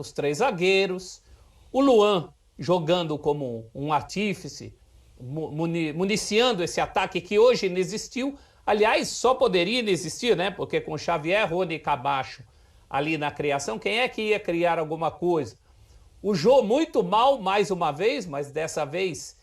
os 3 zagueiros, o Luan jogando como um artífice, municiando esse ataque que hoje inexistiu. Aliás, só poderia inexistir, né? Porque com Xavier, Rony e Camacho ali na criação, quem é que ia criar alguma coisa? O Jô muito mal, mais uma vez, mas dessa vez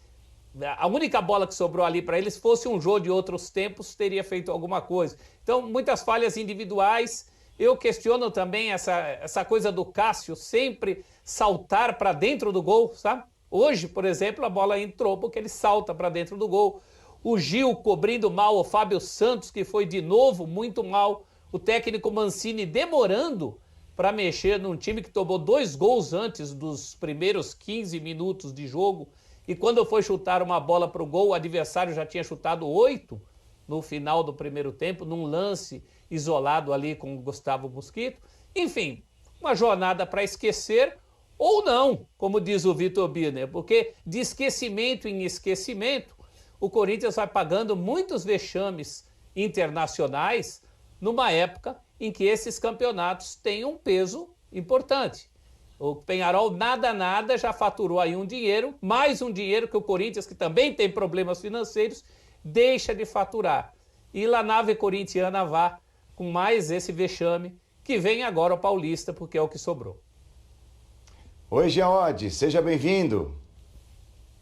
a única bola que sobrou ali para eles, fosse um Jô de outros tempos, teria feito alguma coisa. Então, muitas falhas individuais. Eu questiono também essa coisa do Cássio sempre saltar para dentro do gol, sabe? Hoje, por exemplo, a bola entrou porque ele salta para dentro do gol. O Gil cobrindo mal o Fábio Santos, que foi de novo muito mal. O técnico Mancini demorando para mexer num time que tomou 2 gols antes dos primeiros 15 minutos de jogo. E quando foi chutar uma bola para o gol, o adversário já tinha chutado 8 no final do primeiro tempo, num lance isolado ali com o Gustavo Mosquito. Enfim, uma jornada para esquecer ou não, como diz o Vitor Birner, porque de esquecimento em esquecimento, o Corinthians vai pagando muitos vexames internacionais numa época em que esses campeonatos têm um peso importante. O Peñarol nada já faturou aí um dinheiro, mais um dinheiro que o Corinthians, que também tem problemas financeiros, deixa de faturar. E La Nave Corintiana vá com mais esse vexame, que vem agora o Paulista, porque é o que sobrou. Oi, Geode, seja bem-vindo.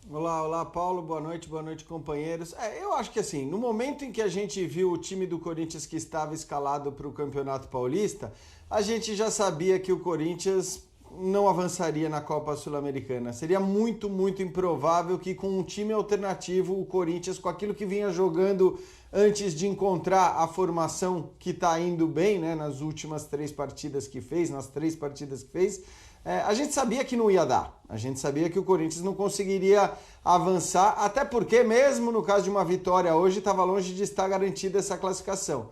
Olá, Paulo, boa noite, companheiros. Eu acho que assim, no momento em que a gente viu o time do Corinthians que estava escalado para o Campeonato Paulista, a gente já sabia que o Corinthians não avançaria na Copa Sul-Americana. Seria muito improvável que com um time alternativo, o Corinthians, com aquilo que vinha jogando antes de encontrar a formação que está indo bem, né, nas últimas 3 partidas que fez, a gente sabia que não ia dar. A gente sabia que o Corinthians não conseguiria avançar, até porque mesmo no caso de uma vitória hoje, estava longe de estar garantida essa classificação.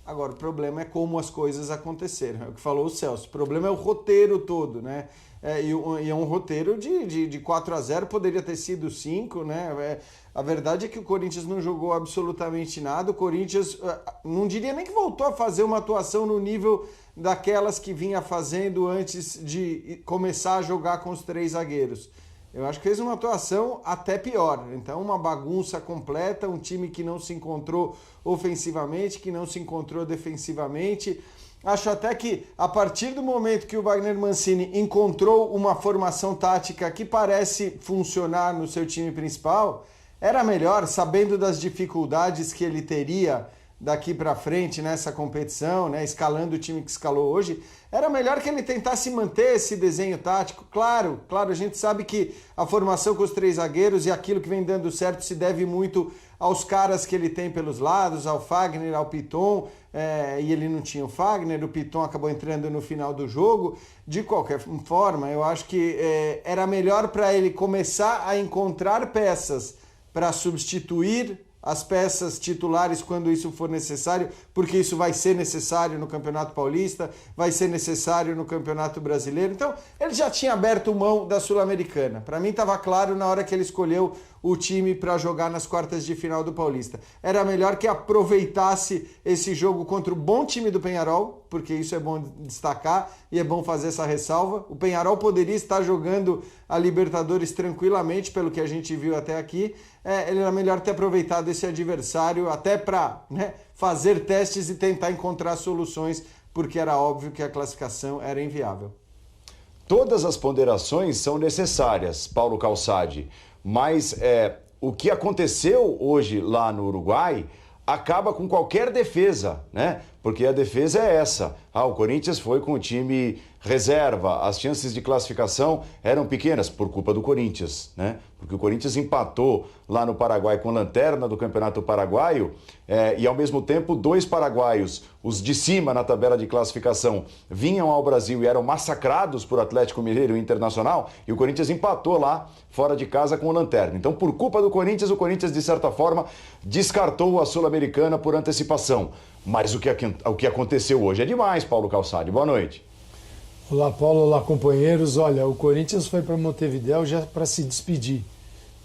Agora, o problema é como as coisas aconteceram. É o que falou o Celso. O problema é o roteiro todo, né? E é um roteiro de 4-0, poderia ter sido 5, né? A verdade é que o Corinthians não jogou absolutamente nada. O Corinthians, não diria nem que voltou a fazer uma atuação no nível daquelas que vinha fazendo antes de começar a jogar com os 3 zagueiros. Eu acho que fez uma atuação até pior. Então, uma bagunça completa, um time que não se encontrou ofensivamente, que não se encontrou defensivamente. Acho até que, a partir do momento que o Wagner Mancini encontrou uma formação tática que parece funcionar no seu time principal, era melhor, sabendo das dificuldades que ele teria daqui para frente nessa competição, né, escalando o time que escalou hoje, era melhor que ele tentasse manter esse desenho tático. Claro, a gente sabe que a formação com os 3 zagueiros e aquilo que vem dando certo se deve muito aos caras que ele tem pelos lados, ao Fagner, ao Piton, e ele não tinha o Fagner, o Piton acabou entrando no final do jogo. De qualquer forma, eu acho que era melhor para ele começar a encontrar peças para substituir as peças titulares quando isso for necessário, porque isso vai ser necessário no Campeonato Paulista, vai ser necessário no Campeonato Brasileiro. Então, ele já tinha aberto mão da Sul-Americana. Para mim estava claro na hora que ele escolheu o time para jogar nas quartas de final do Paulista. Era melhor que aproveitasse esse jogo contra o bom time do Peñarol, porque isso é bom destacar e é bom fazer essa ressalva. O Peñarol poderia estar jogando a Libertadores tranquilamente, pelo que a gente viu até aqui. Ele era melhor ter aproveitado esse adversário até para, né, fazer testes e tentar encontrar soluções, porque era óbvio que a classificação era inviável. Todas as ponderações são necessárias, Paulo Calçade, mas o que aconteceu hoje lá no Uruguai acaba com qualquer defesa, né? Porque a defesa é essa. O Corinthians foi com o time reserva, as chances de classificação eram pequenas por culpa do Corinthians, né? Porque o Corinthians empatou lá no Paraguai com lanterna do Campeonato Paraguaio e ao mesmo tempo 2 paraguaios, os de cima na tabela de classificação, vinham ao Brasil e eram massacrados por Atlético Mineiro e Internacional, e o Corinthians empatou lá fora de casa com o lanterna. Então, por culpa do Corinthians, o Corinthians de certa forma descartou a Sul-Americana por antecipação. Mas o que aconteceu hoje é demais, Paulo Calçade. Boa noite. Olá, Paulo. Olá, companheiros. Olha, o Corinthians foi para Montevidéu já para se despedir.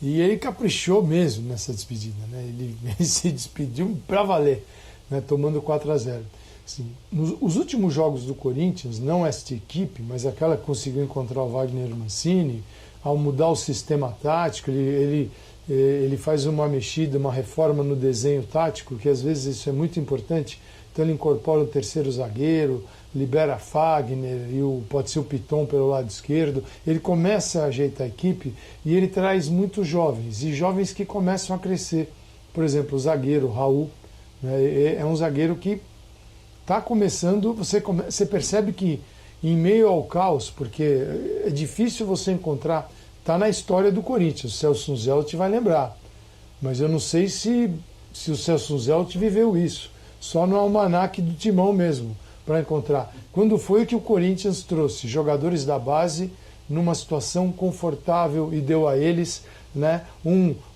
E ele caprichou mesmo nessa despedida, né? Ele se despediu para valer, né? Tomando 4-0. Assim, os últimos jogos do Corinthians, não esta equipe, mas aquela que conseguiu encontrar o Wagner Mancini, ao mudar o sistema tático, ele faz uma mexida, uma reforma no desenho tático, que às vezes isso é muito importante. Então ele incorpora o terceiro zagueiro, libera Fagner e pode ser o Piton pelo lado esquerdo. Ele começa a ajeitar a equipe e ele traz muitos jovens, e jovens que começam a crescer. Por exemplo, o zagueiro Raul, né, é um zagueiro que está começando, você percebe que em meio ao caos, porque é difícil você encontrar, está na história do Corinthians, o Celso Zelt vai lembrar, mas eu não sei se o Celso Zelt viveu isso, só no almanaque do Timão mesmo, para encontrar. Quando foi que o Corinthians trouxe jogadores da base numa situação confortável e deu a eles, né,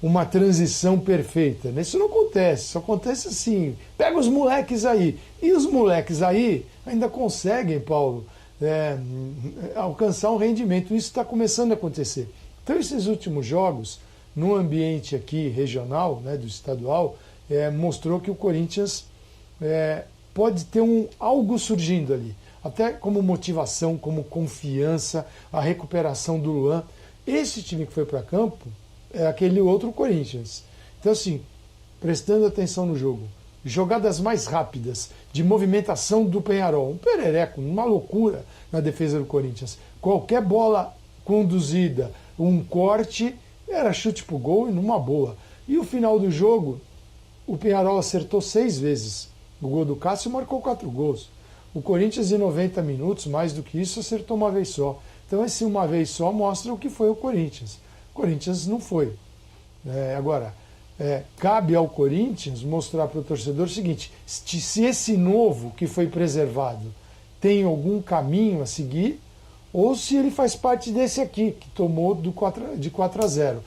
uma transição perfeita? Isso não acontece, isso acontece assim. Pega os moleques aí. E os moleques aí ainda conseguem, Paulo, alcançar um rendimento. Isso está começando a acontecer. Então, esses últimos jogos, no ambiente aqui regional, né, do estadual, mostrou que o Corinthians pode ter algo surgindo ali. Até como motivação, como confiança, a recuperação do Luan. Esse time que foi para campo é aquele outro Corinthians. Então, assim, prestando atenção no jogo, jogadas mais rápidas, de movimentação do Peñarol, um perereco, uma loucura na defesa do Corinthians. Qualquer bola conduzida, um corte, era chute pro gol e numa boa. E o final do jogo, o Peñarol acertou 6 vezes. O gol do Cássio marcou 4 gols. O Corinthians, em 90 minutos, mais do que isso, acertou uma vez só. Então, esse uma vez só mostra o que foi o Corinthians. O Corinthians não foi. Agora, cabe ao Corinthians mostrar para o torcedor o seguinte: se esse novo que foi preservado tem algum caminho a seguir, ou se ele faz parte desse aqui, que tomou de 4-0.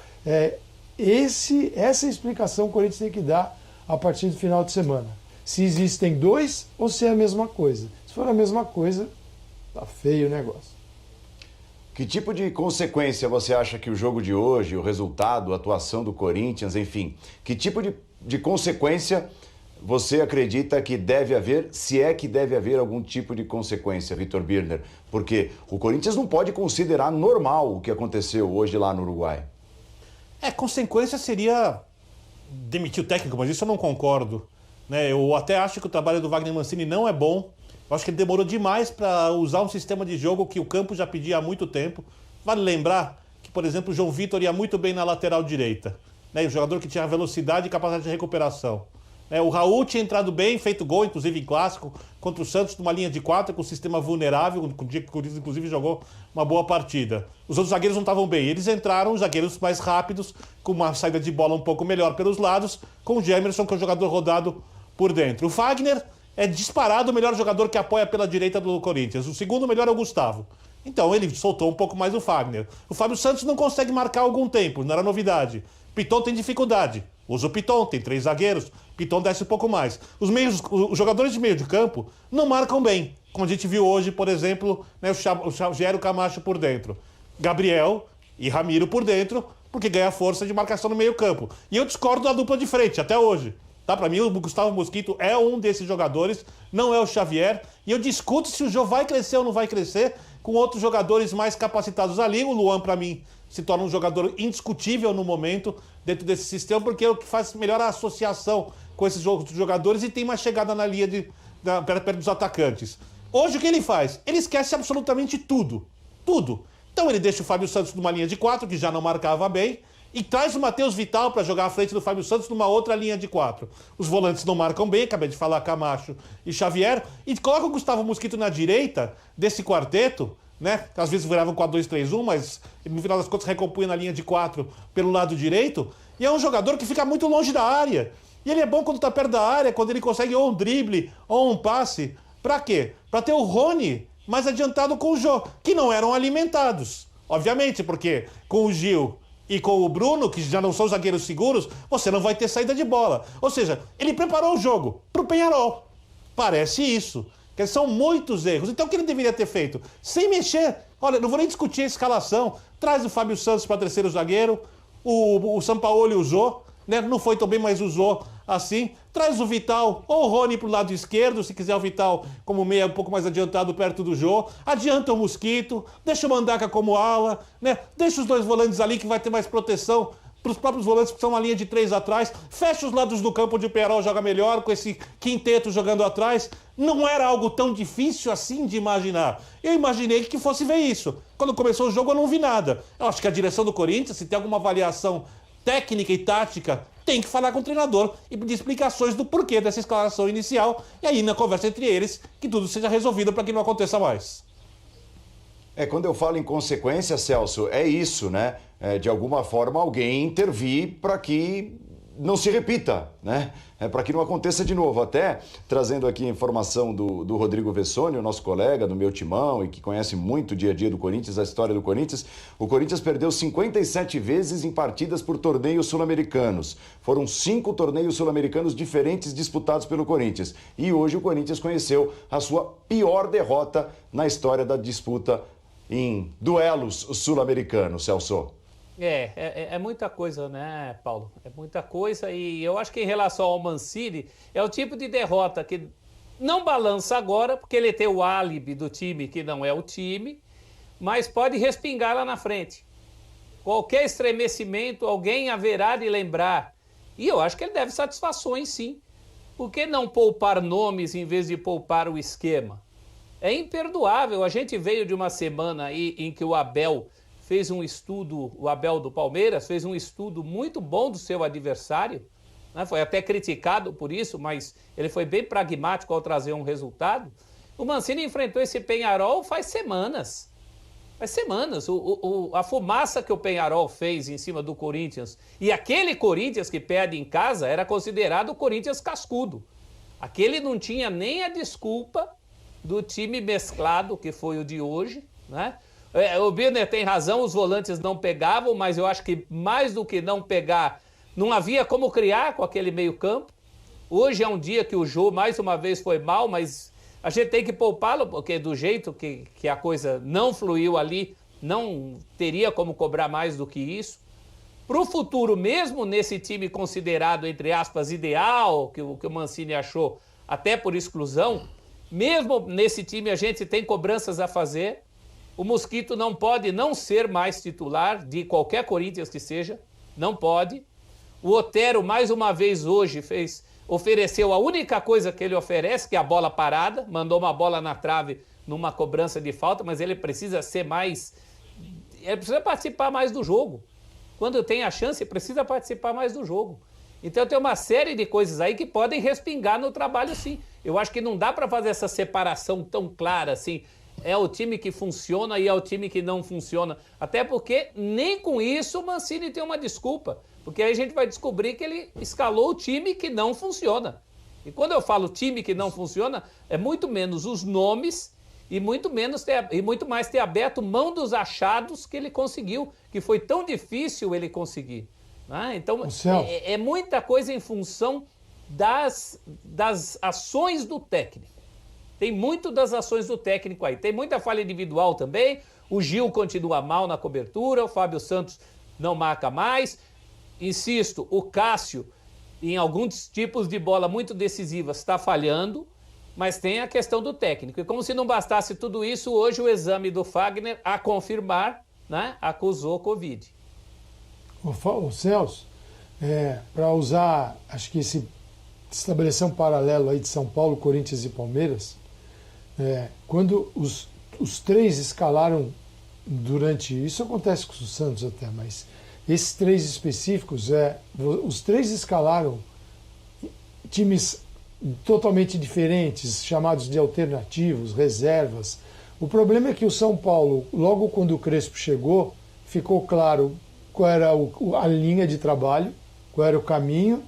Essa explicação o Corinthians tem que dar a partir do final de semana. Se existem dois ou se é a mesma coisa. Se for a mesma coisa, tá feio o negócio. Que tipo de consequência você acha que o jogo de hoje, o resultado, a atuação do Corinthians, enfim, que tipo de consequência você acredita que deve haver, se é que deve haver algum tipo de consequência, Vitor Birner? Porque o Corinthians não pode considerar normal o que aconteceu hoje lá no Uruguai. Consequência seria demitir o técnico, mas isso eu não concordo. Eu até acho que o trabalho do Wagner Mancini não é bom. Eu acho que ele demorou demais para usar um sistema de jogo que o campo já pedia há muito tempo. Vale lembrar que, por exemplo, o João Vitor ia muito bem na lateral direita. O jogador que tinha velocidade e capacidade de recuperação. O Raul tinha entrado bem, feito gol, inclusive em clássico, contra o Santos, numa linha de 4, com um sistema vulnerável, o dia que o Corinthians, inclusive, jogou uma boa partida. Os outros zagueiros não estavam bem. Eles entraram, os zagueiros mais rápidos, com uma saída de bola um pouco melhor pelos lados, com o Gemerson, que é um jogador rodado por dentro. O Fagner é disparado o melhor jogador que apoia pela direita do Corinthians. O segundo melhor é o Gustavo. Então ele soltou um pouco mais o Fagner. O Fábio Santos não consegue marcar há algum tempo, não era novidade. Piton tem dificuldade. Usa o Piton, tem 3 zagueiros. Piton desce um pouco mais. Os jogadores de meio de campo não marcam bem. Como a gente viu hoje, por exemplo, o Rogério Camacho por dentro. Gabriel e Ramiro por dentro, porque ganha força de marcação no meio campo. E eu discordo da dupla de frente, até hoje. Para mim, o Gustavo Mosquito é um desses jogadores, não é o Xavier. E eu discuto se o Jô vai crescer ou não vai crescer com outros jogadores mais capacitados ali. O Luan, para mim, se torna um jogador indiscutível no momento dentro desse sistema, porque é o que faz melhor a associação com esses jogadores e tem mais chegada na linha perto dos atacantes. Hoje, o que ele faz? Ele esquece absolutamente tudo. Tudo. Então ele deixa o Fábio Santos numa linha de 4, que já não marcava bem, e traz o Matheus Vital para jogar à frente do Fábio Santos numa outra linha de 4. Os volantes não marcam bem, acabei de falar Camacho e Xavier, e coloca o Gustavo Mosquito na direita desse quarteto, às vezes viravam 4-2-3-1, mas no final das contas recompunha na linha de 4 pelo lado direito, e é um jogador que fica muito longe da área. E ele é bom quando está perto da área, quando ele consegue ou um drible ou um passe. Para quê? Para ter o Rony mais adiantado com o Jô, que não eram alimentados. Obviamente, porque com o Gil e com o Bruno, que já não são zagueiros seguros, você não vai ter saída de bola. Ou seja, ele preparou o jogo para o Peñarol. Parece isso. Que são muitos erros. Então o que ele deveria ter feito? Sem mexer. Olha, não vou nem discutir a escalação. Traz o Fábio Santos para terceiro zagueiro. O Sampaoli usou. Não foi tão bem, mas usou assim, traz o Vital ou o Rony pro lado esquerdo, se quiser o Vital como meia um pouco mais adiantado perto do Jô, adianta o Mosquito, deixa o Mandaca como ala, né? Deixa os 2 volantes ali que vai ter mais proteção para os próprios volantes, que são uma linha de 3 atrás, fecha os lados do campo onde o Pearol joga melhor, com esse quinteto jogando atrás. Não era algo tão difícil assim de imaginar. Eu imaginei que fosse ver isso. Quando começou o jogo eu não vi nada. Eu acho que a direção do Corinthians, se tem alguma avaliação técnica e tática, tem que falar com o treinador e pedir explicações do porquê dessa escalação inicial, e aí na conversa entre eles, que tudo seja resolvido para que não aconteça mais. Quando eu falo em consequência, Celso, é isso, né? De alguma forma alguém intervir para que não se repita, né? Para que não aconteça de novo. Até trazendo aqui a informação do Rodrigo Vessoni, o nosso colega do meu timão e que conhece muito o dia a dia do Corinthians, a história do Corinthians. O Corinthians perdeu 57 vezes em partidas por torneios sul-americanos. Foram 5 torneios sul-americanos diferentes disputados pelo Corinthians. E hoje o Corinthians conheceu a sua pior derrota na história da disputa em duelos sul-americanos, Celso. É muita coisa, né, Paulo? É muita coisa, e eu acho que em relação ao Mancini, é o tipo de derrota que não balança agora, porque ele tem o álibi do time que não é o time, mas pode respingar lá na frente. Qualquer estremecimento, alguém haverá de lembrar. E eu acho que ele deve satisfações, sim. Por que não poupar nomes em vez de poupar o esquema? É imperdoável. A gente veio de uma semana aí em que o Abel fez um estudo, o Abel do Palmeiras fez um estudo muito bom do seu adversário, né? Foi até criticado por isso, mas ele foi bem pragmático ao trazer um resultado. O Mancini enfrentou esse Peñarol faz semanas. Faz semanas. A fumaça que o Peñarol fez em cima do Corinthians, e aquele Corinthians que perde em casa era considerado o Corinthians cascudo. Aquele não tinha nem a desculpa do time mesclado que foi o de hoje, né? O Birner tem razão, os volantes não pegavam, mas eu acho que mais do que não pegar, não havia como criar com aquele meio campo. Hoje é um dia que o Jô mais uma vez foi mal, mas a gente tem que poupá-lo, porque do jeito que a coisa não fluiu ali, não teria como cobrar mais do que isso. Para o futuro, mesmo nesse time considerado, entre aspas, ideal, que o Mancini achou até por exclusão, mesmo nesse time a gente tem cobranças a fazer. O Mosquito não pode não ser mais titular de qualquer Corinthians que seja, não pode. O Otero, mais uma vez hoje, ofereceu a única coisa que ele oferece, que é a bola parada, mandou uma bola na trave numa cobrança de falta, mas ele precisa ser mais... Ele precisa participar mais do jogo. Quando tem a chance, precisa participar mais do jogo. Então tem uma série de coisas aí que podem respingar no trabalho, sim. Eu acho que não dá para fazer essa separação tão clara assim. É o time que funciona e é o time que não funciona. Até porque nem com isso o Mancini tem uma desculpa. Porque aí a gente vai descobrir que ele escalou o time que não funciona. E quando eu falo time que não funciona, é muito menos os nomes e muito mais ter aberto mão dos achados que ele conseguiu, que foi tão difícil ele conseguir. Né? Então é muita coisa em função das ações do técnico. Tem muito das ações do técnico aí. Tem muita falha individual também. O Gil continua mal na cobertura. O Fábio Santos não marca mais. Insisto, o Cássio, em alguns tipos de bola muito decisivas, está falhando. Mas tem a questão do técnico. E como se não bastasse tudo isso, hoje o exame do Fagner, a confirmar, né, acusou Covid. O Celso, para usar, acho que estabelecer um paralelo aí de São Paulo, Corinthians e Palmeiras, quando os 3 escalaram durante... Isso acontece com o Santos até, mas esses 3 específicos, os 3 escalaram times totalmente diferentes, chamados de alternativos, reservas. O problema é que o São Paulo, logo quando o Crespo chegou, ficou claro qual era a linha de trabalho, qual era o caminho,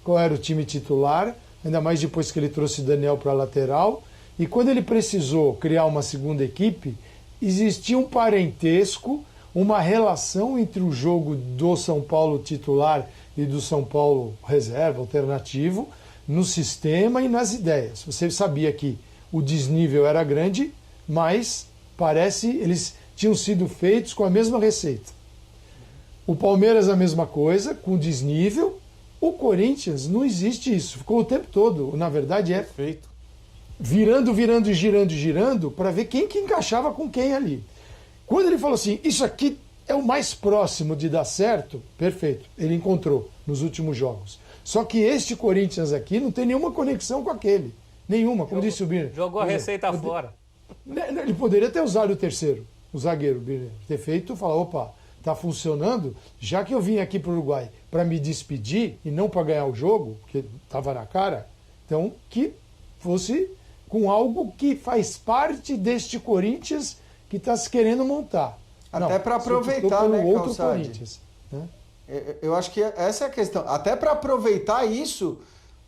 qual era o time titular, ainda mais depois que ele trouxe Daniel para a lateral. E quando ele precisou criar uma segunda equipe, existia um parentesco, uma relação entre o jogo do São Paulo titular e do São Paulo reserva, alternativo, no sistema e nas ideias. Você sabia que o desnível era grande, mas parece eles tinham sido feitos com a mesma receita. O Palmeiras a mesma coisa, com desnível, O Corinthians não existe isso, ficou o tempo todo. Na verdade é Perfeito. virando e girando para ver quem que encaixava com quem ali. Quando ele falou assim, isso aqui é o mais próximo de dar certo, perfeito, ele encontrou nos últimos jogos. Só que este Corinthians aqui não tem nenhuma conexão com aquele. Nenhuma, como disse o Birner. Jogou a receita fora. Ele poderia ter usado o terceiro, o zagueiro, Birner. Ter feito, falar, opa, tá funcionando, já que eu vim aqui para o Uruguai para me despedir e não para ganhar o jogo, porque estava na cara, então que fosse com algo que faz parte deste Corinthians que está se querendo montar. Até para aproveitar, né, outro Calçade? Corinthians, né? Eu acho que essa é a questão. Até para aproveitar isso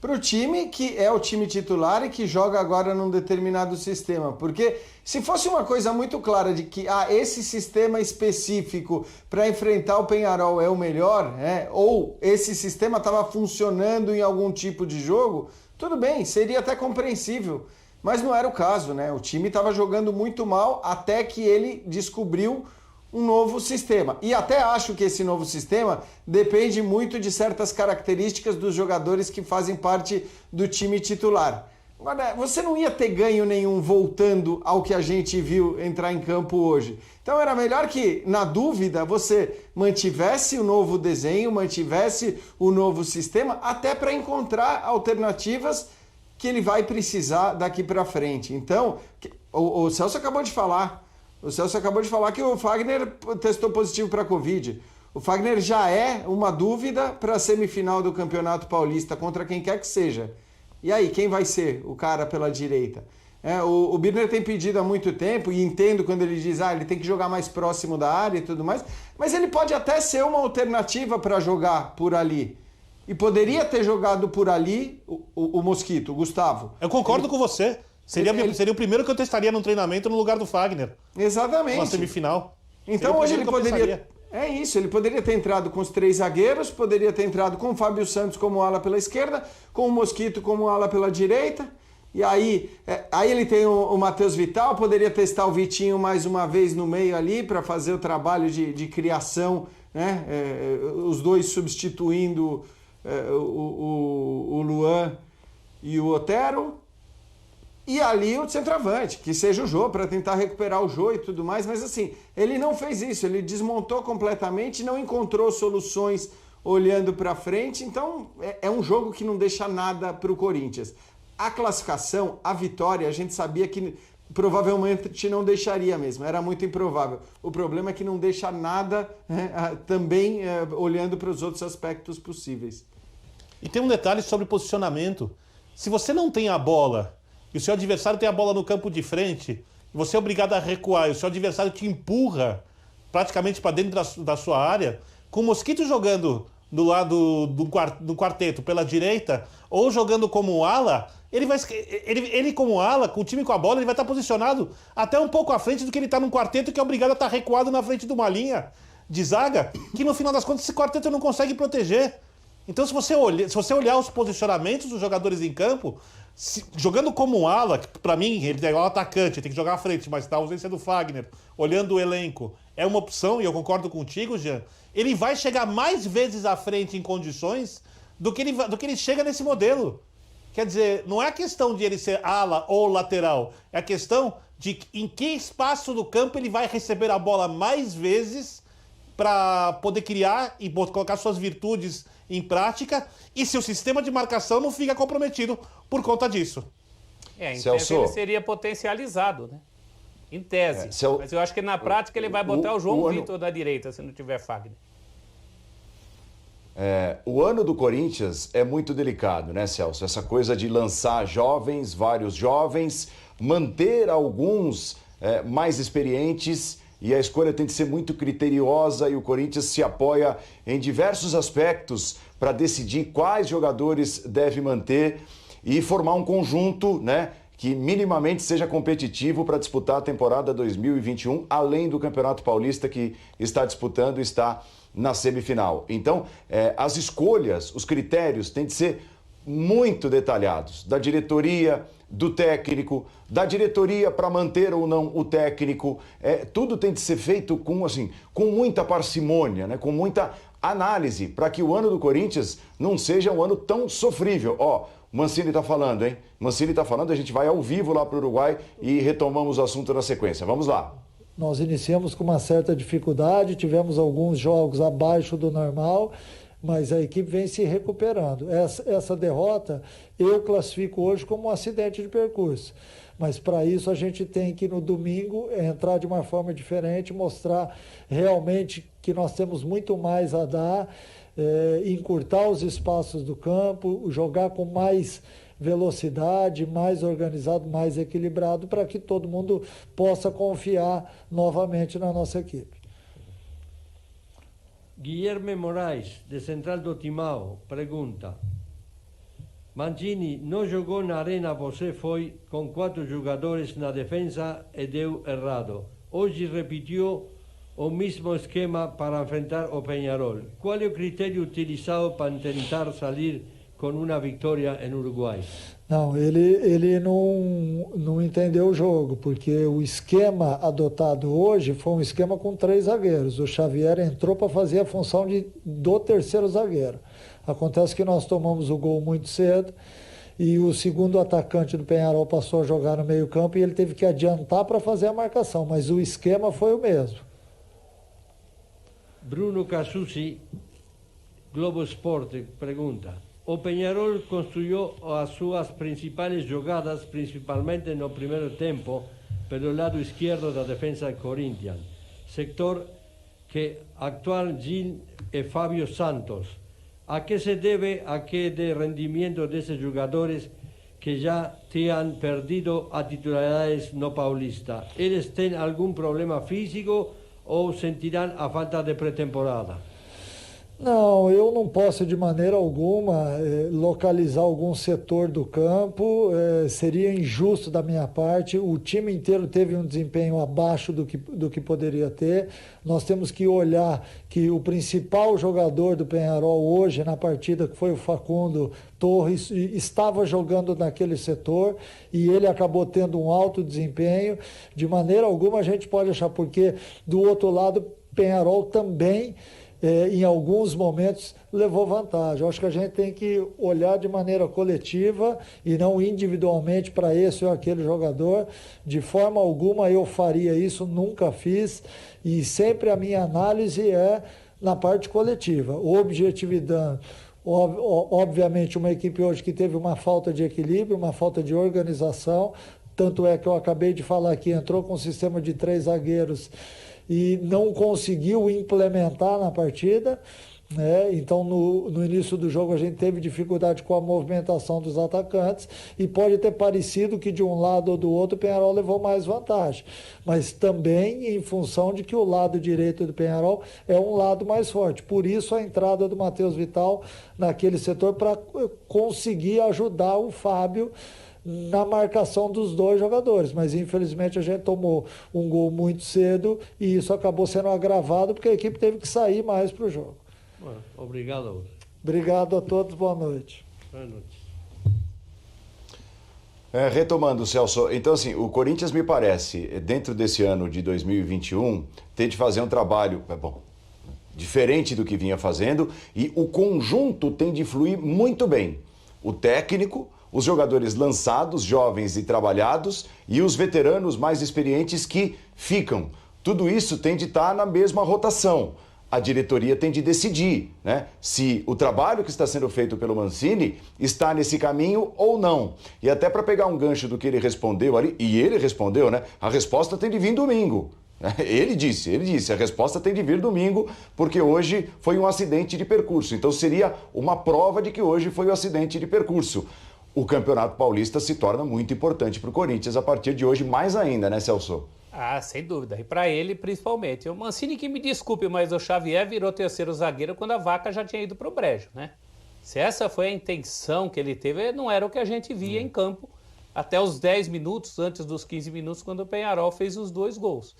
para o time que é o time titular e que joga agora num determinado sistema. Porque se fosse uma coisa muito clara de que esse sistema específico para enfrentar o Peñarol é o melhor, ou esse sistema estava funcionando em algum tipo de jogo, tudo bem, seria até compreensível. Mas não era o caso, né? O time estava jogando muito mal até que ele descobriu um novo sistema. E até acho que esse novo sistema depende muito de certas características dos jogadores que fazem parte do time titular. Agora, você não ia ter ganho nenhum voltando ao que a gente viu entrar em campo hoje. Então era melhor que, na dúvida, você mantivesse o novo desenho, mantivesse o novo sistema, até para encontrar alternativas que ele vai precisar daqui para frente. Então, o Celso acabou de falar. O Celso acabou de falar que o Fagner testou positivo para a Covid. O Fagner já é uma dúvida para a semifinal do Campeonato Paulista contra quem quer que seja. E aí, quem vai ser o cara pela direita? O Birner tem pedido há muito tempo, e entendo quando ele diz ele tem que jogar mais próximo da área e tudo mais, mas ele pode até ser uma alternativa para jogar por ali. E poderia ter jogado por ali o Mosquito, o Gustavo. Eu concordo com você. Seria o primeiro que eu testaria no treinamento no lugar do Fagner. Exatamente. Uma semifinal. Então hoje ele poderia... É isso, ele poderia ter entrado com os 3 zagueiros, poderia ter entrado com o Fábio Santos como ala pela esquerda, com o Mosquito como ala pela direita, e aí ele tem o Matheus Vital, poderia testar o Vitinho mais uma vez no meio ali para fazer o trabalho de criação, né? Os dois substituindo o Luan e o Otero. E ali o centroavante, que seja o Jô, para tentar recuperar o Jô e tudo mais. Mas assim, ele não fez isso, ele desmontou completamente, não encontrou soluções olhando para frente. Então é um jogo que não deixa nada para o Corinthians. A classificação, a vitória, a gente sabia que provavelmente não deixaria mesmo, era muito improvável. O problema é que não deixa nada também olhando para os outros aspectos possíveis. E tem um detalhe sobre posicionamento. Se você não tem a bola e o seu adversário tem a bola no campo de frente, e você é obrigado a recuar, e o seu adversário te empurra praticamente para dentro da sua área, com o Mosquito jogando do lado do quarteto pela direita, ou jogando como ala, ele como ala, com o time com a bola, ele vai estar posicionado até um pouco à frente do que ele está num quarteto que é obrigado a estar recuado na frente de uma linha de zaga, que no final das contas esse quarteto não consegue proteger. Então se você olhar os posicionamentos dos jogadores em campo, jogando como ala, que pra mim ele é o atacante, tem que jogar à frente, mas tá a ausência do Fagner, olhando o elenco, é uma opção, e eu concordo contigo, Jean, ele vai chegar mais vezes à frente em condições do que ele chega nesse modelo. Quer dizer, não é a questão de ele ser ala ou lateral, é a questão de em que espaço do campo ele vai receber a bola mais vezes para poder criar e colocar suas virtudes em prática, e se o sistema de marcação não fica comprometido por conta disso. Em tese ele seria potencializado, né? Em tese. Mas eu acho que na prática ele vai botar o João Vitor da direita, se não tiver Fagner. O ano do Corinthians é muito delicado, né, Celso? Essa coisa de lançar jovens, vários jovens, manter alguns mais experientes, e a escolha tem que ser muito criteriosa, e o Corinthians se apoia em diversos aspectos para decidir quais jogadores deve manter e formar um conjunto, né, que minimamente seja competitivo para disputar a temporada 2021, além do Campeonato Paulista que está disputando e está na semifinal. Então, as escolhas, os critérios têm de ser muito detalhados, da diretoria, do técnico, da diretoria para manter ou não o técnico. Tudo tem de ser feito com muita parcimônia, né? Com muita análise para que o ano do Corinthians não seja um ano tão sofrível. Ó, o Mancini está falando, hein? Mancini está falando, a gente vai ao vivo lá para o Uruguai e retomamos o assunto na sequência. Vamos lá. Nós iniciamos com uma certa dificuldade, tivemos alguns jogos abaixo do normal, mas a equipe vem se recuperando. Essa derrota eu classifico hoje como um acidente de percurso. Mas para isso a gente tem que no domingo entrar de uma forma diferente, mostrar realmente que nós temos muito mais a dar, encurtar os espaços do campo, jogar com mais velocidade, mais organizado, mais equilibrado, para que todo mundo possa confiar novamente na nossa equipe. Guilherme Moraes, de Central do Timão, pergunta: Mancini não jogou na arena, você foi com 4 jogadores na defesa e deu errado. Hoje repetiu o mesmo esquema para enfrentar o Peñarol. Qual é o critério utilizado para tentar sair com uma vitória em Uruguai? Não, ele não entendeu o jogo, porque o esquema adotado hoje foi um esquema com 3 zagueiros. O Xavier entrou para fazer a função do terceiro zagueiro. Acontece que nós tomamos o gol muito cedo e o segundo atacante do Peñarol passou a jogar no meio-campo e ele teve que adiantar para fazer a marcação, mas o esquema foi o mesmo. Bruno Casucci, Globo Esporte, pergunta: o Peñarol construiu as suas principais jogadas, principalmente no primeiro tempo, pelo lado esquerdo da defesa Corinthians, sector que actual Gil e Fábio Santos. A que se deve a queda de rendimento desses jogadores que já tenham perdido a titularidade no Paulista? Eles têm algum problema físico ou sentirão a falta de pré-temporada? Não, eu não posso de maneira alguma localizar algum setor do campo, seria injusto da minha parte. O time inteiro teve um desempenho abaixo do que poderia ter. Nós temos que olhar que o principal jogador do Peñarol hoje na partida, que foi o Facundo Torres, estava jogando naquele setor e ele acabou tendo um alto desempenho. De maneira alguma a gente pode achar, porque do outro lado o Peñarol também em alguns momentos levou vantagem. Eu acho que a gente tem que olhar de maneira coletiva e não individualmente para esse ou aquele jogador. De forma alguma eu faria isso, nunca fiz, e sempre a minha análise é na parte coletiva. Objetividade, obviamente uma equipe hoje que teve uma falta de equilíbrio, uma falta de organização, tanto é que eu acabei de falar aqui, entrou com um sistema de 3 zagueiros e não conseguiu implementar na partida, né? Então no início do jogo a gente teve dificuldade com a movimentação dos atacantes e pode ter parecido que de um lado ou do outro o Peñarol levou mais vantagem, mas também em função de que o lado direito do Peñarol é um lado mais forte, por isso a entrada do Matheus Vital naquele setor para conseguir ajudar o Fábio na marcação dos 2 jogadores, mas infelizmente a gente tomou um gol muito cedo e isso acabou sendo agravado porque a equipe teve que sair mais para o jogo. Obrigado. Obrigado a todos, boa noite. Boa noite. Retomando, Celso, então assim, o Corinthians me parece, dentro desse ano de 2021, ter de fazer um trabalho, diferente do que vinha fazendo, e o conjunto tem de fluir muito bem. O técnico, os jogadores lançados, jovens e trabalhados, e os veteranos mais experientes que ficam. Tudo isso tem de estar na mesma rotação. A diretoria tem de decidir, né, se o trabalho que está sendo feito pelo Mancini está nesse caminho ou não. E até para pegar um gancho do que ele respondeu ali, e ele respondeu, né, a resposta tem de vir domingo. Ele disse, a resposta tem de vir domingo, porque hoje foi um acidente de percurso. Então seria uma prova de que hoje foi um acidente de percurso. O Campeonato Paulista se torna muito importante para o Corinthians a partir de hoje, mais ainda, né, Celso? Ah, sem dúvida. E para ele, principalmente. O Mancini, que me desculpe, mas o Xavier virou terceiro zagueiro quando a vaca já tinha ido para o brejo, né? Se essa foi a intenção que ele teve, não era o que a gente via em campo até os 10 minutos, antes dos 15 minutos, quando o Peñarol fez os 2 gols.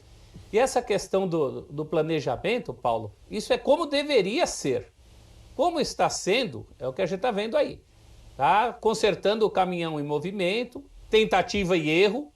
E essa questão do planejamento, Paulo, isso é como deveria ser. Como está sendo, é o que a gente está vendo aí. Tá consertando o caminhão em movimento, tentativa e erro,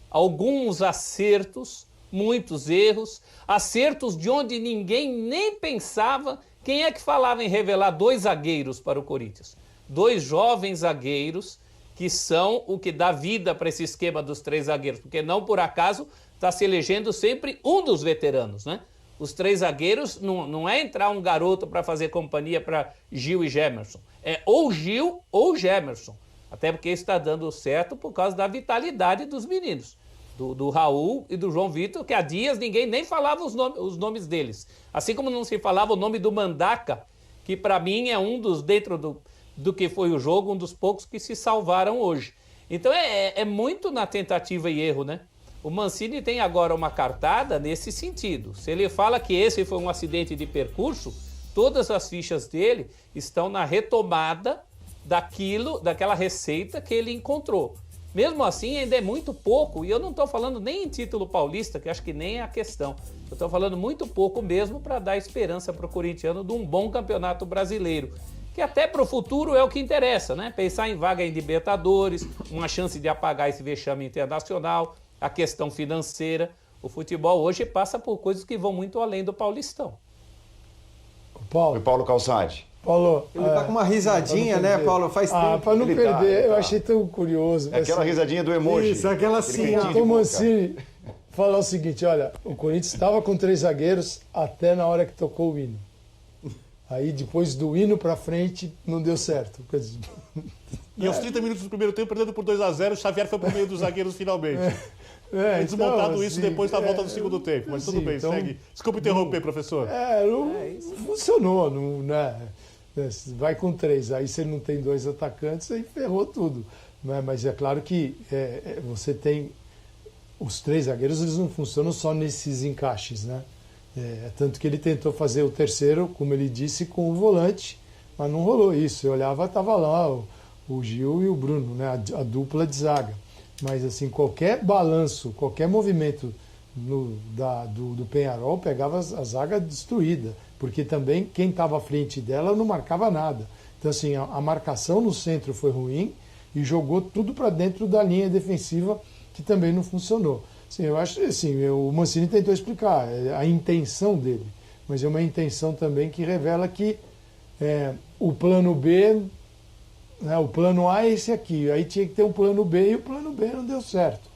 alguns acertos, muitos erros, acertos de onde ninguém nem pensava Quem é que falava em revelar 2 zagueiros para o Corinthians? 2 jovens zagueiros que são o que dá vida para esse esquema dos 3 zagueiros, porque não por acaso está se elegendo sempre um dos veteranos, né? Os 3 zagueiros não é entrar um garoto para fazer companhia para Gil e Gemerson. É ou Gil ou Gemerson. Até porque está dando certo por causa da vitalidade dos meninos. Do Raul e do João Vitor, que há dias ninguém nem falava os nomes deles. Assim como não se falava o nome do Mandaca, que para mim é um dos, dentro do que foi o jogo, um dos poucos que se salvaram hoje. Então é muito na tentativa e erro, né? O Mancini tem agora uma cartada nesse sentido. Se ele fala que esse foi um acidente de percurso, todas as fichas dele estão na retomada daquela receita que ele encontrou. Mesmo assim, ainda é muito pouco, e eu não estou falando nem em título paulista, que acho que nem é a questão. Eu estou falando muito pouco mesmo para dar esperança para o corintiano de um bom campeonato brasileiro, que até para o futuro é o que interessa, né? Pensar em vaga em Libertadores, uma chance de apagar esse vexame internacional, a questão financeira. O futebol hoje passa por coisas que vão muito além do Paulistão. Paulo Calçade. Paulo, ele tá com uma risadinha, né, Paulo? Faz tempo. Para não perder, eu achei tão curioso. É aquela risadinha do emoji. Isso, aquela assim. O Mancini falou o seguinte, olha, o Corinthians estava com 3 zagueiros até na hora que tocou o hino. Aí depois do hino para frente não deu certo. E aos 30 minutos do primeiro tempo, perdendo por 2-0, o Xavier foi pro meio dos zagueiros finalmente. Desmontado então, isso depois da volta do segundo tempo, mas tudo bem, então, segue. Desculpa interromper, professor. Não funcionou, né? Vai com 3, aí você não tem 2 atacantes, aí ferrou tudo. Né? Mas é claro que você tem os 3 zagueiros, eles não funcionam só nesses encaixes, né? Tanto que ele tentou fazer o terceiro, como ele disse, com o volante, mas não rolou isso. Eu olhava, estava lá o Gil e o Bruno, né? A dupla de zaga. Mas assim, qualquer balanço, qualquer movimento do Peñarol pegava a zaga destruída, porque também quem estava à frente dela não marcava nada. Então assim, a marcação no centro foi ruim e jogou tudo para dentro da linha defensiva, que também não funcionou. Assim, eu acho assim, o Mancini tentou explicar a intenção dele, mas é uma intenção também que revela que o plano B... O plano A é esse aqui, aí tinha que ter um plano B e o plano B não deu certo.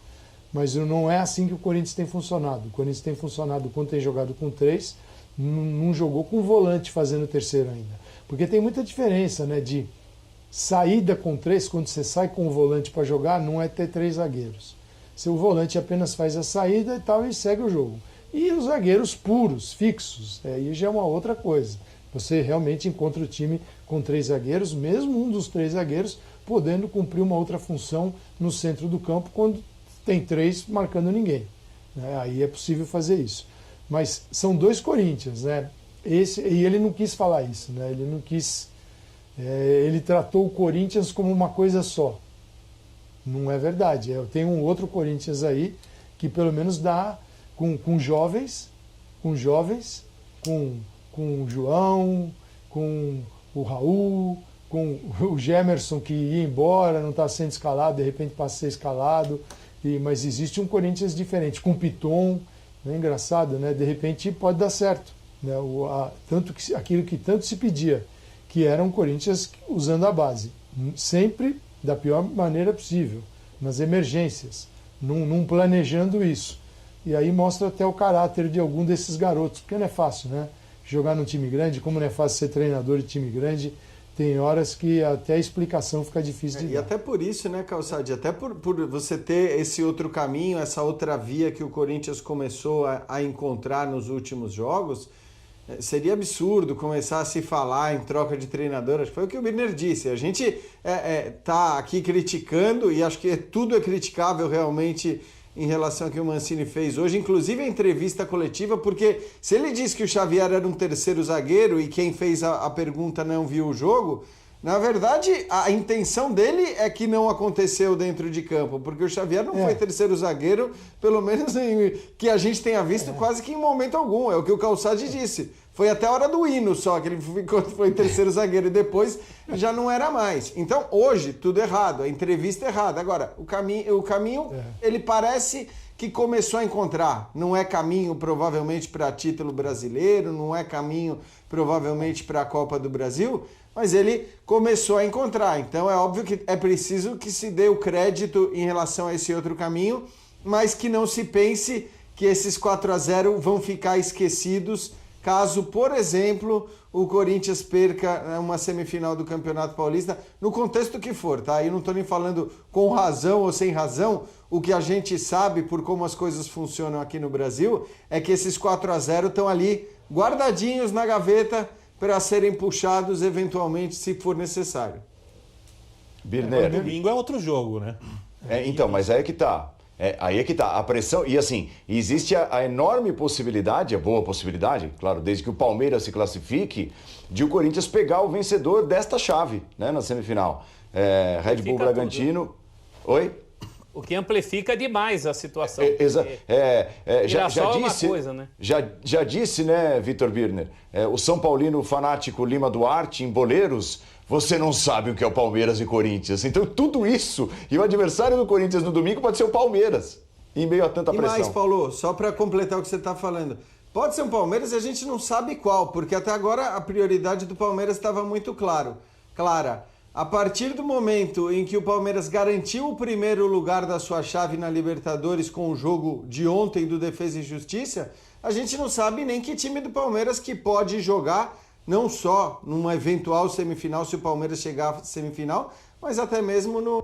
Mas não é assim que o Corinthians tem funcionado. O Corinthians tem funcionado quando tem jogado com 3, não jogou com volante fazendo o terceiro ainda. Porque tem muita diferença, né, de saída com 3, quando você sai com o volante para jogar, não é ter 3 zagueiros. Se o volante apenas faz a saída e tal, e segue o jogo. E os zagueiros puros, fixos, aí já é uma outra coisa. Você realmente encontra o time com 3 zagueiros, mesmo um dos 3 zagueiros podendo cumprir uma outra função no centro do campo quando tem 3 marcando ninguém. Aí é possível fazer isso. Mas são 2 Corinthians, né? E ele não quis falar isso, né? Ele não quis. Ele tratou o Corinthians como uma coisa só. Não é verdade. Eu tenho um outro Corinthians aí que pelo menos dá com jovens, com o João, com o Raul, com o Gemerson que ia embora, não está sendo escalado, de repente passa a ser escalado, mas existe um Corinthians diferente, com o Piton, é engraçado, né? De repente pode dar certo, né? Aquilo que tanto se pedia, que era um Corinthians usando a base, sempre da pior maneira possível, nas emergências, não planejando isso. E aí mostra até o caráter de algum desses garotos, porque não é fácil, né? Jogar num time grande, como não é fácil ser treinador de time grande, tem horas que até a explicação fica difícil de dar. E até por isso, né, Calçade, até por você ter esse outro caminho, essa outra via que o Corinthians começou a encontrar nos últimos jogos, seria absurdo começar a se falar em troca de treinador. Acho que foi o que o Birner disse. A gente tá aqui criticando, e acho que tudo é criticável realmente em relação ao que o Mancini fez hoje, inclusive a entrevista coletiva, porque se ele disse que o Xavier era um terceiro zagueiro e quem fez a pergunta não viu o jogo, na verdade a intenção dele é que não aconteceu dentro de campo, porque o Xavier não foi terceiro zagueiro, pelo menos que a gente tenha visto quase que em momento algum, é o que o Calçade disse. Foi até a hora do hino só que ele foi terceiro zagueiro e depois já não era mais. Então, hoje, tudo errado, a entrevista errada. Agora, o caminho ele parece que começou a encontrar. Não é caminho, provavelmente, para título brasileiro, não é caminho, provavelmente, para a Copa do Brasil, mas ele começou a encontrar. Então, é óbvio que é preciso que se dê o crédito em relação a esse outro caminho, mas que não se pense que esses 4-0 vão ficar esquecidos caso, por exemplo, o Corinthians perca uma semifinal do Campeonato Paulista, no contexto que for, tá? Eu não estou nem falando com razão ou sem razão. O que a gente sabe, por como as coisas funcionam aqui no Brasil, é que esses 4-0 estão ali guardadinhos na gaveta para serem puxados eventualmente, se for necessário. Birner. Domingo é outro jogo, né? Então, mas aí é que tá. Aí é que tá, a pressão, e assim, existe a enorme possibilidade, a boa possibilidade, claro, desde que o Palmeiras se classifique, de o Corinthians pegar o vencedor desta chave, né, na semifinal. Red Bull Bragantino... Oi? O que amplifica demais a situação. Já disse, uma coisa, né? Já disse, né, Vitor Birner, o São Paulino fanático Lima Duarte, em Boleiros, você não sabe o que é o Palmeiras e Corinthians. Então, tudo isso, e o adversário do Corinthians no domingo pode ser o Palmeiras, em meio a tanta pressão. E mais, Paulo, só para completar o que você está falando, pode ser um Palmeiras e a gente não sabe qual, porque até agora a prioridade do Palmeiras estava muito clara. A partir do momento em que o Palmeiras garantiu o primeiro lugar da sua chave na Libertadores com o jogo de ontem do Defesa e Justiça, a gente não sabe nem que time do Palmeiras que pode jogar, não só numa eventual semifinal, se o Palmeiras chegar à semifinal, mas até mesmo no...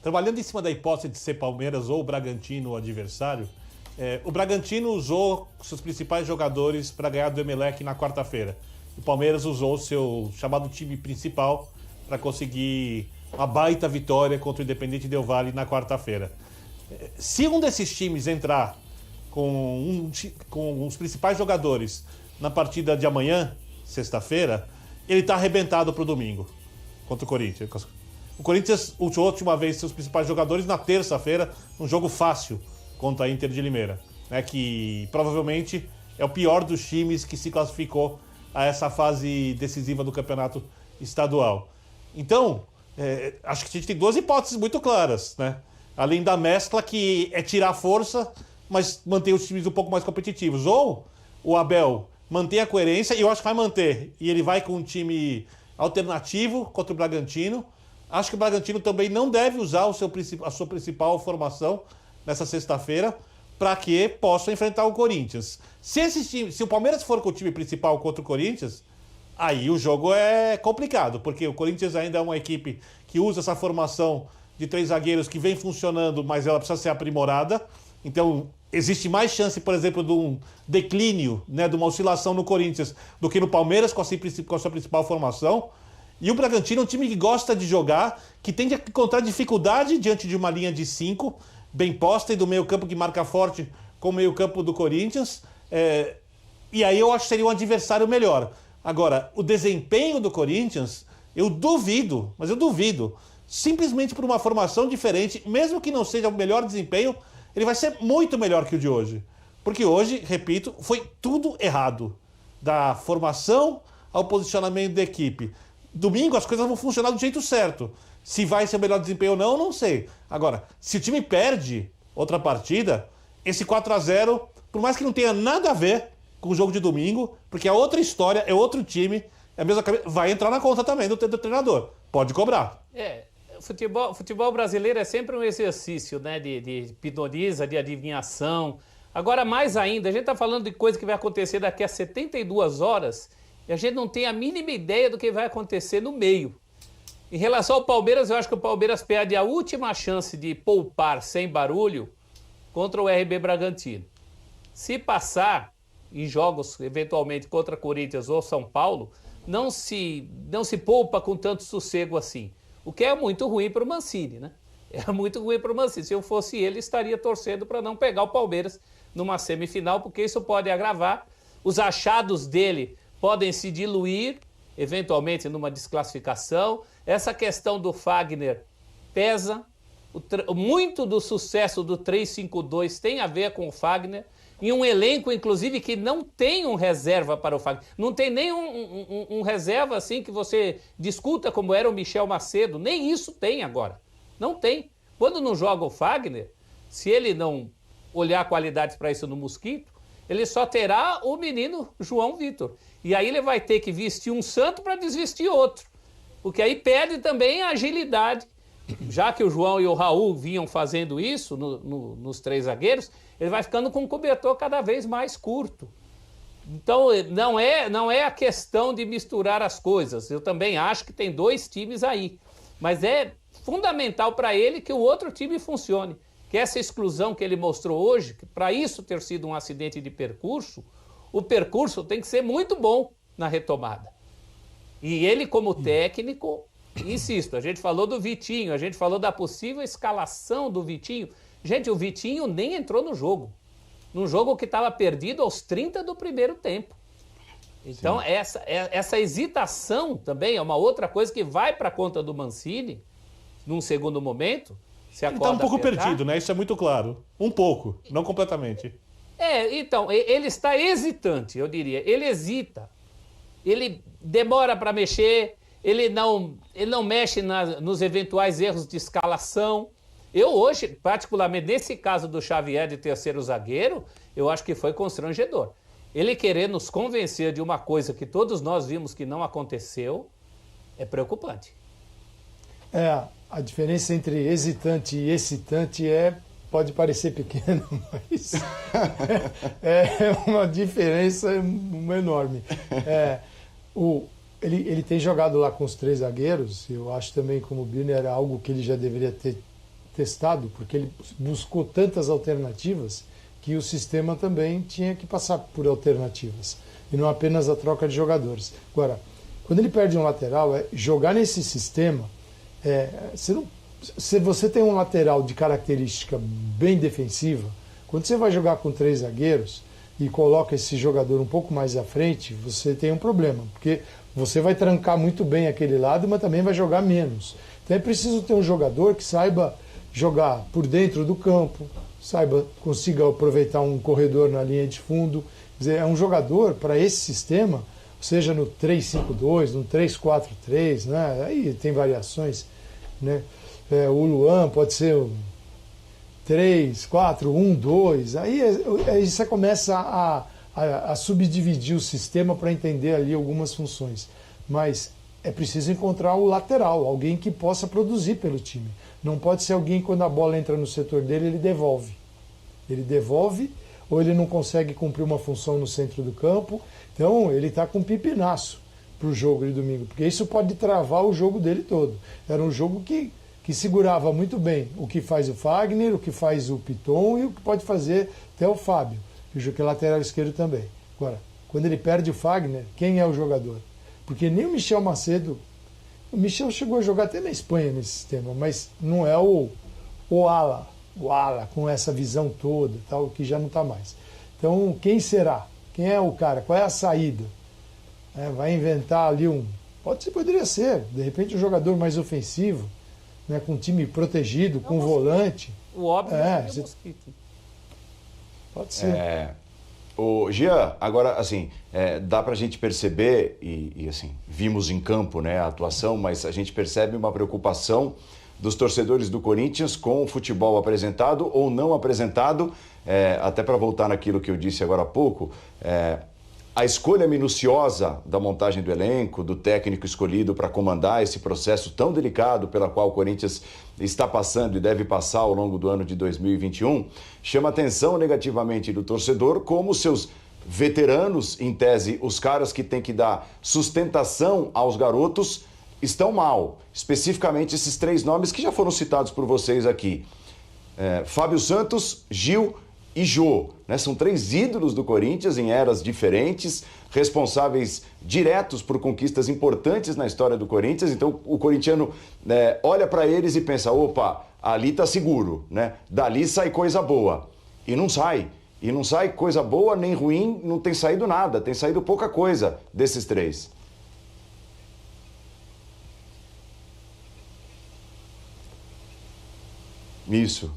Trabalhando em cima da hipótese de ser Palmeiras ou Bragantino o adversário, o Bragantino usou seus principais jogadores para ganhar do Emelec na quarta-feira. O Palmeiras usou o seu chamado time principal para conseguir uma baita vitória contra o Independente Del Valle na quarta-feira. Se um desses times entrar com os principais jogadores na partida de amanhã, sexta-feira, ele está arrebentado para o domingo contra o Corinthians. O Corinthians usou a última vez seus principais jogadores na terça-feira, um jogo fácil contra a Inter de Limeira, né, que provavelmente é o pior dos times que se classificou a essa fase decisiva do campeonato estadual. Então, acho que a gente tem duas hipóteses muito claras, né? Além da mescla, que é tirar força, mas manter os times um pouco mais competitivos. Ou o Abel mantém a coerência, e eu acho que vai manter, e ele vai com um time alternativo contra o Bragantino. Acho que o Bragantino também não deve usar a sua principal formação nessa sexta-feira, para que possa enfrentar o Corinthians. Se o Palmeiras for com o time principal contra o Corinthians, aí o jogo é complicado, porque o Corinthians ainda é uma equipe que usa essa formação de 3 zagueiros que vem funcionando, mas ela precisa ser aprimorada. Então, existe mais chance, por exemplo, de um declínio, né, de uma oscilação no Corinthians do que no Palmeiras com a sua principal formação. E o Bragantino é um time que gosta de jogar, que tende a encontrar dificuldade diante de uma linha de 5, bem posta, e do meio campo que marca forte com o meio campo do Corinthians. E aí eu acho que seria um adversário melhor. Agora, o desempenho do Corinthians, eu duvido, mas eu duvido, simplesmente por uma formação diferente, mesmo que não seja o melhor desempenho, ele vai ser muito melhor que o de hoje. Porque hoje, repito, foi tudo errado. Da formação ao posicionamento da equipe. Domingo as coisas vão funcionar do jeito certo. Se vai ser o melhor desempenho ou não, eu não sei. Agora, se o time perde outra partida, esse 4-0, por mais que não tenha nada a ver com o jogo de domingo, porque é outra história, é outro time, é a mesma cabeça, vai entrar na conta também do treinador. Pode cobrar. Futebol brasileiro é sempre um exercício, né, de pinoriza, de adivinhação. Agora, mais ainda, a gente está falando de coisa que vai acontecer daqui a 72 horas e a gente não tem a mínima ideia do que vai acontecer no meio. Em relação ao Palmeiras, eu acho que o Palmeiras perde a última chance de poupar sem barulho contra o RB Bragantino. Se passar em jogos, eventualmente, contra Corinthians ou São Paulo, não se poupa com tanto sossego assim. O que é muito ruim para o Mancini, né? É muito ruim para o Mancini. Se eu fosse ele, estaria torcendo para não pegar o Palmeiras numa semifinal, porque isso pode agravar. Os achados dele podem se diluir, eventualmente numa desclassificação. Essa questão do Fagner pesa. Muito do sucesso do 3-5-2 tem a ver com o Fagner. E um elenco, inclusive, que não tem um reserva para o Fagner. Não tem nem um reserva assim que você discuta como era o Michel Macedo. Nem isso tem agora. Não tem. Quando não joga o Fagner, se ele não olhar qualidades para isso no Mosquito, ele só terá o menino João Vitor. E aí ele vai ter que vestir um santo para desvestir outro. Porque aí perde também a agilidade. Já que o João e o Raul vinham fazendo isso nos 3 zagueiros, ele vai ficando com um cobertor cada vez mais curto. Então não é a questão de misturar as coisas. Eu também acho que tem 2 times aí. Mas é fundamental para ele que o outro time funcione. Que essa exclusão que ele mostrou hoje, que para isso ter sido um acidente de percurso, o percurso tem que ser muito bom na retomada. E ele, como técnico, insisto, a gente falou do Vitinho, a gente falou da possível escalação do Vitinho. Gente, o Vitinho nem entrou no jogo. Num jogo que estava perdido aos 30 do primeiro tempo. Então, essa hesitação também é uma outra coisa que vai para a conta do Mancini, num segundo momento. Ele está um pouco perdido, né? Isso é muito claro. Um pouco, não completamente. Então, ele está hesitante, eu diria. Ele hesita. Ele demora para mexer, ele não mexe nos eventuais erros de escalação. Eu hoje, particularmente nesse caso do Xavier de terceiro zagueiro, eu acho que foi constrangedor. Ele querer nos convencer de uma coisa que todos nós vimos que não aconteceu, é preocupante. A diferença entre hesitante e excitante pode parecer pequena, mas é uma diferença enorme. Ele tem jogado lá com os 3 zagueiros, eu acho também, como o Birner, era algo que ele já deveria ter testado, porque ele buscou tantas alternativas que o sistema também tinha que passar por alternativas, e não apenas a troca de jogadores. Agora, quando ele perde um lateral, jogar nesse sistema, se você tem um lateral de característica bem defensiva, quando você vai jogar com 3 zagueiros e coloca esse jogador um pouco mais à frente, você tem um problema, porque você vai trancar muito bem aquele lado, mas também vai jogar menos. Então é preciso ter um jogador que saiba jogar por dentro do campo, consiga aproveitar um corredor na linha de fundo. Quer dizer, é um jogador para esse sistema, seja no 3-5-2, no 3-4-3, né? Aí tem variações, né? O Luan pode ser 3-4-1-2, aí você começa a subdividir o sistema para entender ali algumas funções. Mas é preciso encontrar o lateral, alguém que possa produzir pelo time. Não pode ser alguém, quando a bola entra no setor dele, ele devolve. Ele devolve, ou ele não consegue cumprir uma função no centro do campo. Então, ele está com pipinaço para o jogo de domingo, porque isso pode travar o jogo dele todo. Era um jogo que segurava muito bem o que faz o Fagner, o que faz o Piton e o que pode fazer até o Fábio, que é lateral esquerdo também. Agora, quando ele perde o Fagner, quem é o jogador? Porque nem o Michel Macedo... O Michel chegou a jogar até na Espanha nesse sistema, mas não é o ala com essa visão toda, tal, que já não está mais. Então, quem será? Quem é o cara? Qual é a saída? Vai inventar ali poderia ser, de repente, um jogador mais ofensivo, né, com um time protegido, com volante. O óbvio é o Mosquito. Pode ser. O Gia, agora, assim, dá pra gente perceber, e assim, vimos em campo, né, a atuação, mas a gente percebe uma preocupação dos torcedores do Corinthians com o futebol apresentado ou não apresentado, até para voltar naquilo que eu disse agora há pouco, a escolha minuciosa da montagem do elenco, do técnico escolhido para comandar esse processo tão delicado pela qual o Corinthians está passando e deve passar ao longo do ano de 2021, chama atenção negativamente do torcedor, como seus veteranos, em tese, os caras que têm que dar sustentação aos garotos, estão mal. Especificamente esses 3 nomes que já foram citados por vocês aqui. Fábio Santos, Gil e Jô, né? São 3 ídolos do Corinthians em eras diferentes, responsáveis diretos por conquistas importantes na história do Corinthians. Então o corintiano olha para eles e pensa, opa, ali tá seguro, né? Dali sai coisa boa. E não sai. E não sai coisa boa nem ruim, não tem saído nada, tem saído pouca coisa desses 3. Isso.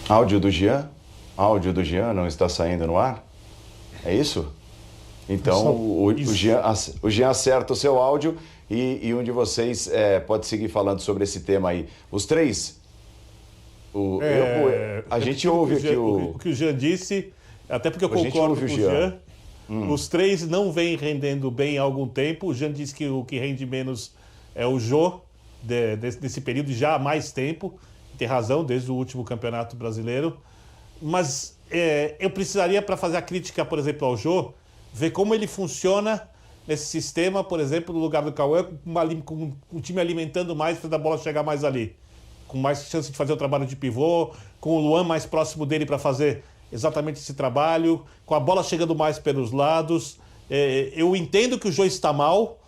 Áudio do Jean? Áudio do Jean não está saindo no ar? É isso? Então, o Jean acerta o seu áudio e um de vocês pode seguir falando sobre esse tema aí. Os três? A gente ouve aqui o que o Jean disse, até porque eu concordo com o Jean. Os três não vêm rendendo bem há algum tempo. O Jean disse que o que rende menos é o Jô, desse período já há mais tempo. Tem razão, desde o último Campeonato Brasileiro. Mas eu precisaria, para fazer a crítica, por exemplo, ao Jô, ver como ele funciona nesse sistema, por exemplo, no lugar do Cauê, com o time alimentando mais para a bola chegar mais ali. Com mais chance de fazer o trabalho de pivô, com o Luan mais próximo dele para fazer exatamente esse trabalho, com a bola chegando mais pelos lados. Eu entendo que o Jô está mal.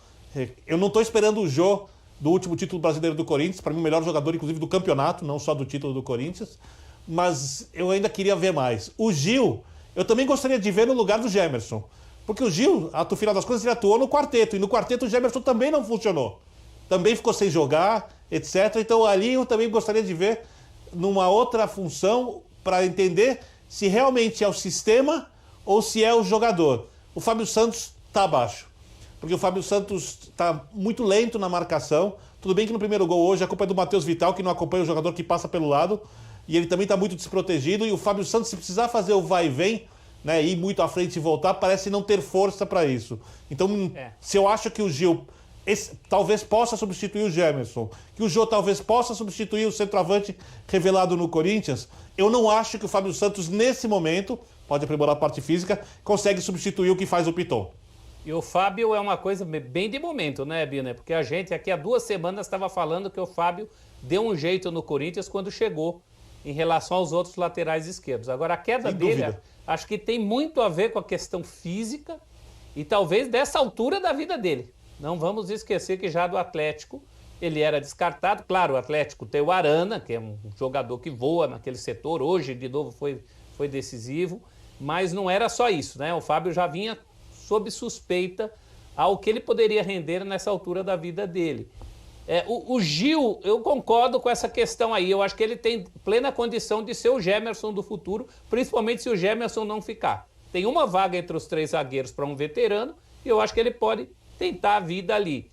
Eu não estou esperando o Jô do último título brasileiro do Corinthians, para mim o melhor jogador, inclusive, do campeonato, não só do título do Corinthians. Mas eu ainda queria ver mais. O Gil, eu também gostaria de ver no lugar do Gemerson. Porque o Gil, no final das contas, ele atuou no quarteto. E no quarteto o Gemerson também não funcionou. Também ficou sem jogar, etc. Então ali eu também gostaria de ver numa outra função para entender se realmente é o sistema ou se é o jogador. O Fábio Santos está abaixo. Porque o Fábio Santos está muito lento na marcação. Tudo bem que no primeiro gol hoje a culpa é do Matheus Vital, que não acompanha o jogador que passa pelo lado. E ele também está muito desprotegido. E o Fábio Santos, se precisar fazer o vai e vem, né, ir muito à frente e voltar, parece não ter força para isso. Então, se eu acho que o Gil talvez possa substituir o Gemerson, que o Jô talvez possa substituir o centroavante revelado no Corinthians, eu não acho que o Fábio Santos, nesse momento, pode aprimorar a parte física, consegue substituir o que faz o Piton. E o Fábio é uma coisa bem de momento, né, Bina? Porque a gente aqui há 2 semanas estava falando que o Fábio deu um jeito no Corinthians quando chegou em relação aos outros laterais esquerdos. Agora, a queda dele, acho que tem muito a ver com a questão física e talvez dessa altura da vida dele. Não vamos esquecer que já do Atlético ele era descartado. Claro, o Atlético tem o Arana, que é um jogador que voa naquele setor. Hoje, de novo, foi decisivo. Mas não era só isso, né? O Fábio já vinha sob suspeita ao que ele poderia render nessa altura da vida dele. O Gil, eu concordo com essa questão aí. Eu acho que ele tem plena condição de ser o Gemerson do futuro, principalmente se o Gemerson não ficar. Tem uma vaga entre os 3 zagueiros para um veterano e eu acho que ele pode tentar a vida ali.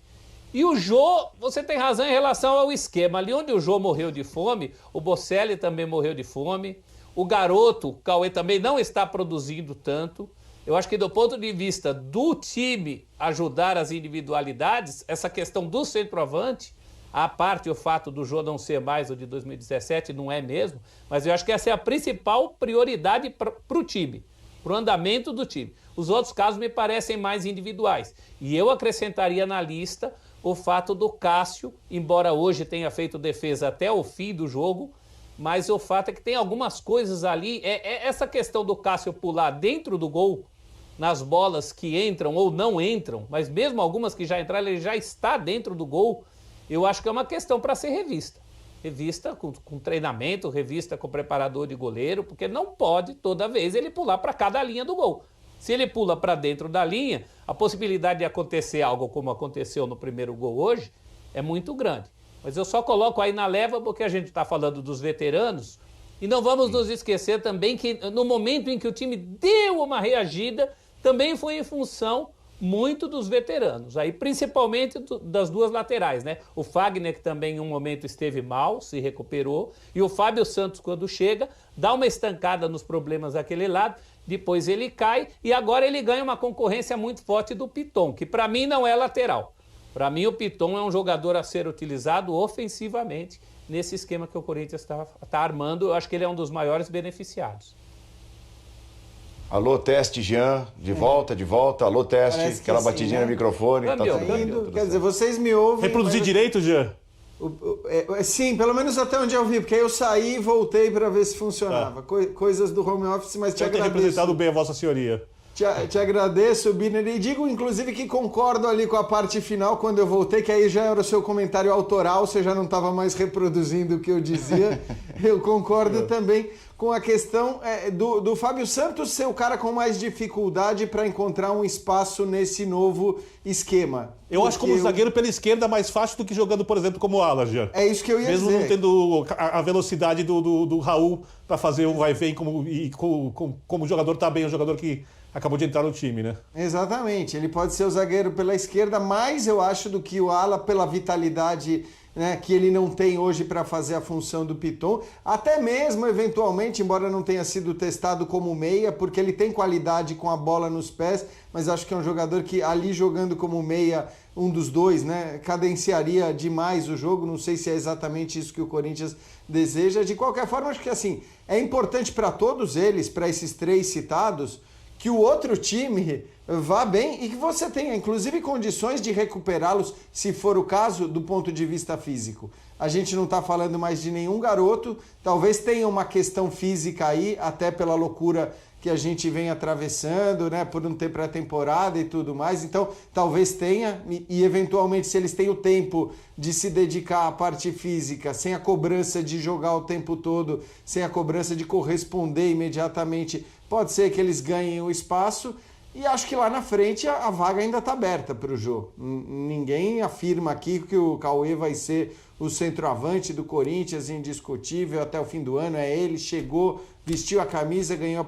E o Jô, você tem razão em relação ao esquema. Ali onde o Jô morreu de fome, o Bocelli também morreu de fome. O garoto, o Cauê, também não está produzindo tanto. Eu acho que do ponto de vista do time ajudar as individualidades, essa questão do centroavante, à parte o fato do Jô não ser mais o de 2017, não é mesmo, mas eu acho que essa é a principal prioridade para o time, para o andamento do time. Os outros casos me parecem mais individuais. E eu acrescentaria na lista o fato do Cássio, embora hoje tenha feito defesa até o fim do jogo, mas o fato é que tem algumas coisas ali, essa questão do Cássio pular dentro do gol, nas bolas que entram ou não entram, mas mesmo algumas que já entraram, ele já está dentro do gol, eu acho que é uma questão para ser revista. Revista com treinamento, revista com preparador de goleiro, porque não pode toda vez ele pular para cada linha do gol. Se ele pula para dentro da linha, a possibilidade de acontecer algo como aconteceu no primeiro gol hoje é muito grande. Mas eu só coloco aí na leva porque a gente está falando dos veteranos e não vamos nos esquecer também que no momento em que o time deu uma reagida, também foi em função muito dos veteranos, aí principalmente das 2 laterais, né? O Fagner, que também em um momento esteve mal, se recuperou, e o Fábio Santos, quando chega, dá uma estancada nos problemas daquele lado, depois ele cai e agora ele ganha uma concorrência muito forte do Piton, que para mim não é lateral. Para mim o Piton é um jogador a ser utilizado ofensivamente nesse esquema que o Corinthians está armando. Eu acho que ele é um dos maiores beneficiados. Alô, teste, Jean, de volta, alô, teste, aquela batidinha no microfone, tá tudo bem. Quer dizer, vocês me ouvem... Reproduzir direito, Jean? Sim, pelo menos até onde eu vi, porque aí eu saí e voltei para ver se funcionava. Coisas do home office, mas te agradeço. Representado bem a Vossa Senhoria. Te agradeço, Biner, e digo inclusive que concordo ali com a parte final quando eu voltei, que aí já era o seu comentário autoral, você já não estava mais reproduzindo o que eu dizia. Eu concordo também com a questão do Fábio Santos ser o cara com mais dificuldade para encontrar um espaço nesse novo esquema. Eu acho como zagueiro pela esquerda mais fácil do que jogando, por exemplo, como ala, Jean. É isso que eu ia Mesmo dizer. não tendo a velocidade do Raul para fazer um vai-vem como o jogador tá bem, o jogador que acabou de entrar no time, né? Exatamente. Ele pode ser o zagueiro pela esquerda, mais eu acho do que o ala pela vitalidade, né, que ele não tem hoje para fazer a função do Piton, até mesmo eventualmente, embora não tenha sido testado como meia, porque ele tem qualidade com a bola nos pés, mas acho que é um jogador que ali jogando como meia, um dos dois, né, cadenciaria demais o jogo, não sei se é exatamente isso que o Corinthians deseja. De qualquer forma, acho que assim, é importante para todos eles, para esses três citados, que o outro time vá bem e que você tenha, inclusive, condições de recuperá-los, se for o caso, do ponto de vista físico. A gente não está falando mais de nenhum garoto, talvez tenha uma questão física aí, até pela loucura que a gente vem atravessando, né, por não ter pré-temporada e tudo mais, então talvez tenha, e eventualmente se eles têm o tempo de se dedicar à parte física, sem a cobrança de jogar o tempo todo, sem a cobrança de corresponder imediatamente, pode ser que eles ganhem o espaço, e acho que lá na frente a vaga ainda está aberta para o Jô. Ninguém afirma aqui que o Cauê vai ser o centroavante do Corinthians, indiscutível, até o fim do ano, é ele, chegou, vestiu a camisa, ganhou a